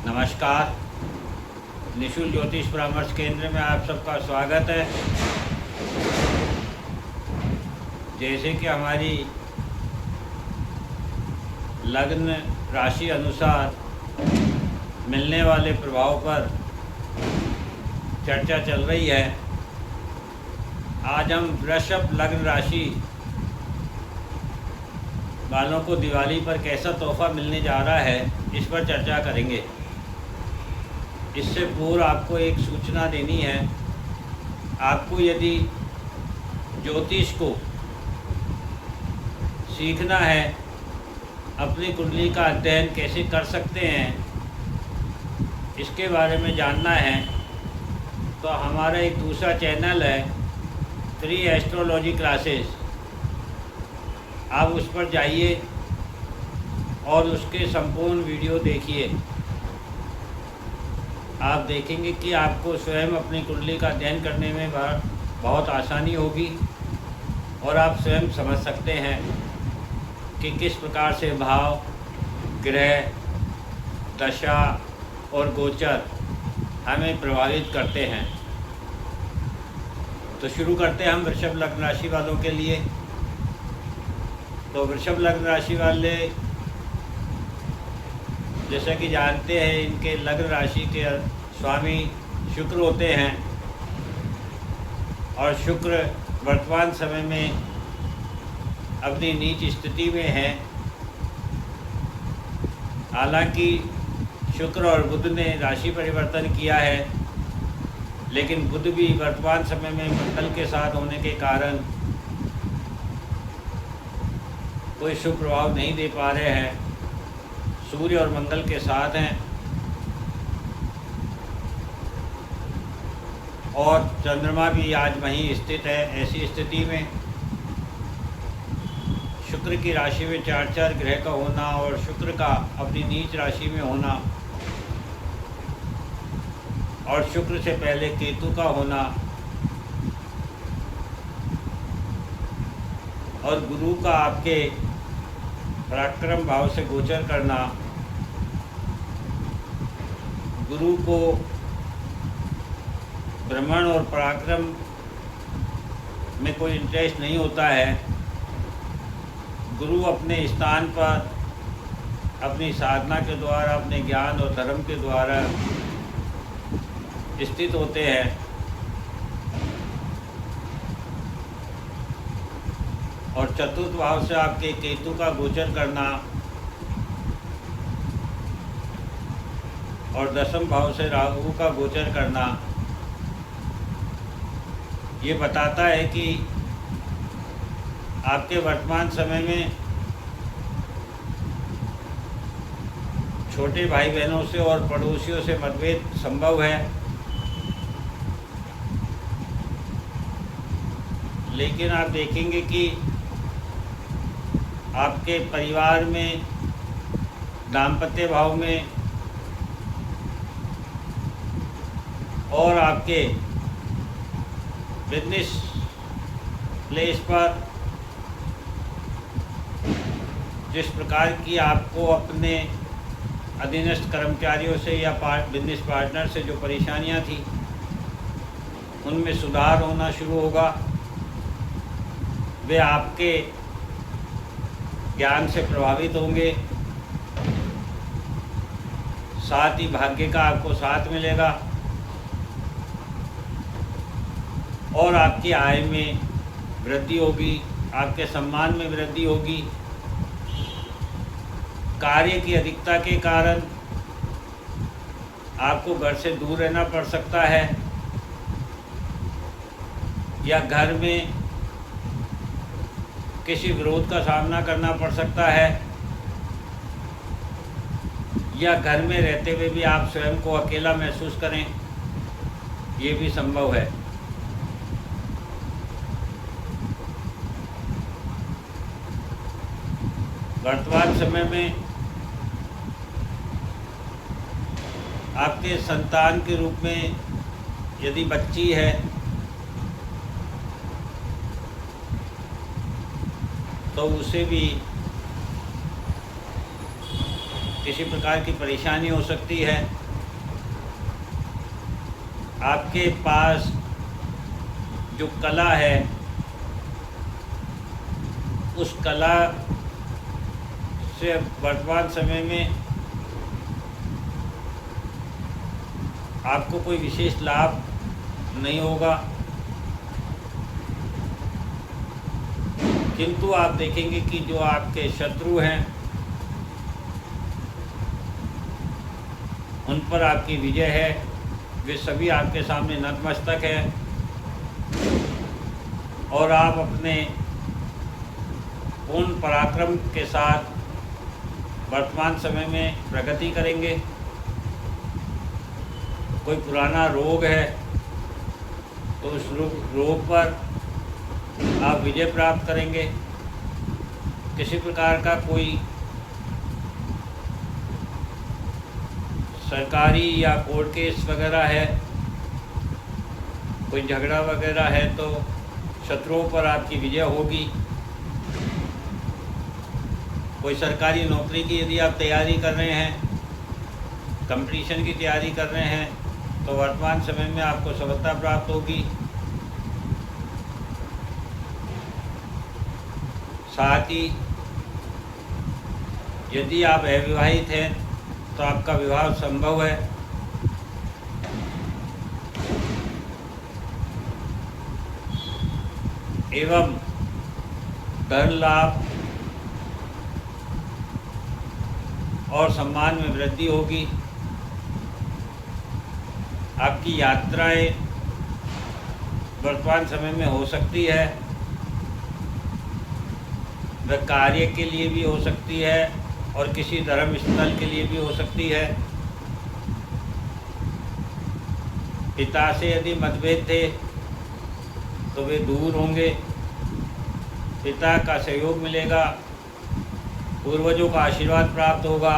नमस्कार। निशुल्क ज्योतिष परामर्श केंद्र में आप सबका स्वागत है। जैसे कि हमारी लग्न राशि अनुसार मिलने वाले प्रभाव पर चर्चा चल रही है, आज हम वृषभ लग्न राशि वालों को दिवाली पर कैसा तोहफा मिलने जा रहा है, इस पर चर्चा करेंगे। इससे पूर्व आपको एक सूचना देनी है। आपको यदि ज्योतिष को सीखना है, अपनी कुंडली का अध्ययन कैसे कर सकते हैं, इसके बारे में जानना है, तो हमारा एक दूसरा चैनल है 3 एस्ट्रोलॉजी क्लासेस। आप उस पर जाइए और उसके संपूर्ण वीडियो देखिए। आप देखेंगे कि आपको स्वयं अपनी कुंडली का अध्ययन करने में बहुत आसानी होगी और आप स्वयं समझ सकते हैं कि किस प्रकार से भाव, ग्रह, दशा और गोचर हमें प्रभावित करते हैं। तो शुरू करते हैं हम वृषभ लग्न राशि वालों के लिए। तो वृषभ लग्न राशि वाले जैसा कि जानते हैं, इनके लग्न राशि के स्वामी शुक्र होते हैं और शुक्र वर्तमान समय में अपनी नीच स्थिति में है। हालांकि शुक्र और बुध ने राशि परिवर्तन किया है, लेकिन बुध भी वर्तमान समय में मंगल के साथ होने के कारण कोई शुभ प्रभाव नहीं दे पा रहे हैं। सूर्य और मंगल के साथ हैं और चंद्रमा भी आज वहीं स्थित है। ऐसी स्थिति में शुक्र की राशि में 4 ग्रह का होना और शुक्र का अपनी नीच राशि में होना और शुक्र से पहले केतु का होना और गुरु का आपके पराक्रम भाव से गोचर करना, गुरु को भ्रमण और पराक्रम में कोई इंटरेस्ट नहीं होता है। गुरु अपने स्थान पर अपनी साधना के द्वारा, अपने ज्ञान और धर्म के द्वारा स्थित होते हैं और चतुर्थ भाव से आपके केतु का गोचर करना और दसम भाव से राहु का गोचर करना, ये बताता है कि आपके वर्तमान समय में छोटे भाई बहनों से और पड़ोसियों से मतभेद संभव है। लेकिन आप देखेंगे कि आपके परिवार में, दाम्पत्य भाव में और आपके बिजनेस प्लेस पर जिस प्रकार की आपको अपने अधीनस्थ कर्मचारियों से या बिजनेस पार्टनर से जो परेशानियां थी, उनमें सुधार होना शुरू होगा। वे आपके ज्ञान से प्रभावित होंगे, साथ ही भाग्य का आपको साथ मिलेगा और आपकी आय में वृद्धि होगी, आपके सम्मान में वृद्धि होगी। कार्य की अधिकता के कारण आपको घर से दूर रहना पड़ सकता है या घर में किसी विरोध का सामना करना पड़ सकता है या घर में रहते हुए भी आप स्वयं को अकेला महसूस करें, ये भी संभव है। वर्तमान समय में आपके संतान के रूप में यदि बच्ची है तो उसे भी किसी प्रकार की परेशानी हो सकती है। आपके पास जो कला है उस कला से वर्तमान समय में आपको कोई विशेष लाभ नहीं होगा, किंतु आप देखेंगे कि जो आपके शत्रु हैं उन पर आपकी विजय है। वे सभी आपके सामने नतमस्तक है और आप अपने पूर्ण पराक्रम के साथ वर्तमान समय में प्रगति करेंगे। कोई पुराना रोग है तो उस रोग पर आप विजय प्राप्त करेंगे। किसी प्रकार का कोई सरकारी या कोर्ट केस वगैरह है, कोई झगड़ा वगैरह है तो शत्रुओं पर आपकी विजय होगी। कोई सरकारी नौकरी की यदि आप तैयारी कर रहे हैं, कंपटीशन की तैयारी कर रहे हैं, तो वर्तमान समय में आपको सफलता प्राप्त होगी। साथ ही यदि आप अविवाहित हैं तो आपका विवाह संभव है। एवं धन लाभ और सम्मान में वृद्धि होगी। आपकी यात्राएं वर्तमान समय में हो सकती है, वह कार्य के लिए भी हो सकती है और किसी धर्म स्थल के लिए भी हो सकती है। पिता से यदि मतभेद थे तो वे दूर होंगे, पिता का सहयोग मिलेगा, पूर्वजों का आशीर्वाद प्राप्त होगा।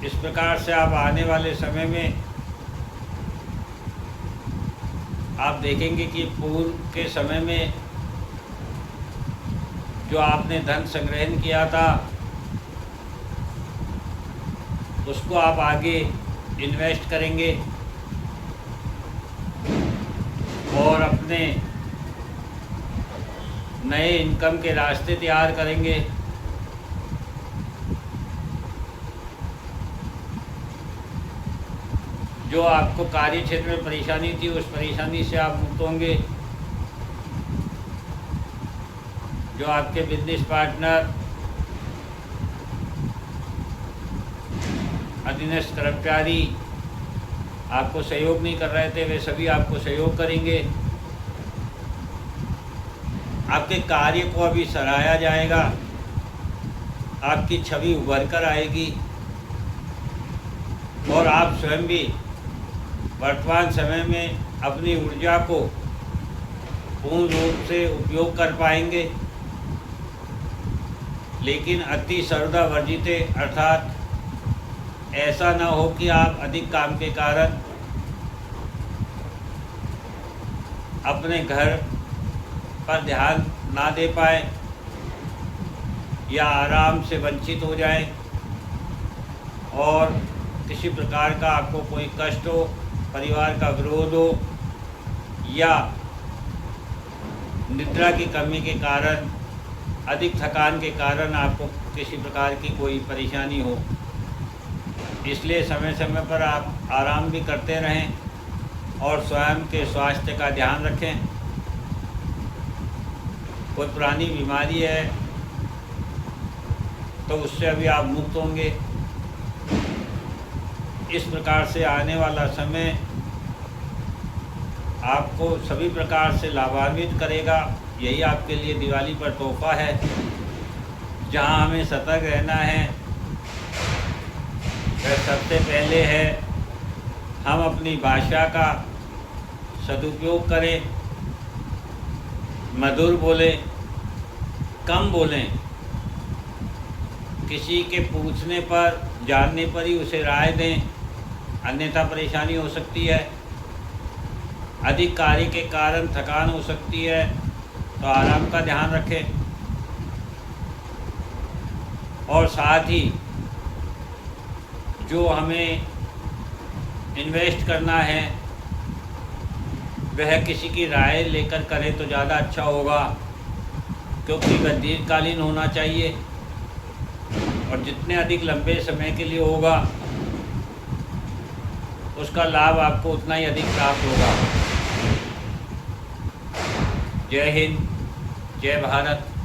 इस प्रकार से आप आने वाले समय में आप देखेंगे कि पूर्व के समय में जो आपने धन संग्रहण किया था उसको आप आगे इन्वेस्ट करेंगे और अपने नए इनकम के रास्ते तैयार करेंगे। जो आपको कार्य क्षेत्र में परेशानी थी उस परेशानी से आप मुक्त होंगे। जो आपके बिजनेस पार्टनर, अधीनस्थ कर्मचारी आपको सहयोग नहीं कर रहे थे, वे सभी आपको सहयोग करेंगे। आपके कार्य को अभी सराहा जाएगा, आपकी छवि उभर कर आएगी और आप स्वयं भी वर्तमान समय में अपनी ऊर्जा को पूर्ण रूप से उपयोग कर पाएंगे। लेकिन अति सर्वदा वर्जित, अर्थात ऐसा न हो कि आप अधिक काम के कारण अपने घर पर ध्यान ना दे पाए या आराम से वंचित हो जाएं और किसी प्रकार का आपको कोई कष्ट हो, परिवार का विरोध हो या निद्रा की कमी के कारण, अधिक थकान के कारण आपको किसी प्रकार की कोई परेशानी हो। इसलिए समय समय पर आप आराम भी करते रहें और स्वयं के स्वास्थ्य का ध्यान रखें। कोई पुरानी बीमारी है तो उससे अभी आप मुक्त होंगे। इस प्रकार से आने वाला समय आपको सभी प्रकार से लाभान्वित करेगा। यही आपके लिए दिवाली पर तोहफा है। जहां हमें सतर्क रहना है वह सबसे पहले है हम अपनी भाषा का सदुपयोग करें, मधुर बोलें, कम बोलें। किसी के पूछने पर, जानने पर ही उसे राय दें, अन्यथा परेशानी हो सकती है। अधिक कार्य के कारण थकान हो सकती है तो आराम का ध्यान रखें। और साथ ही जो हमें इन्वेस्ट करना है वह किसी की राय लेकर करें तो ज़्यादा अच्छा होगा, क्योंकि वह दीर्घकालीन होना चाहिए और जितने अधिक लंबे समय के लिए होगा उसका लाभ आपको उतना ही अधिक प्राप्त होगा। जय हिंद, जय भारत।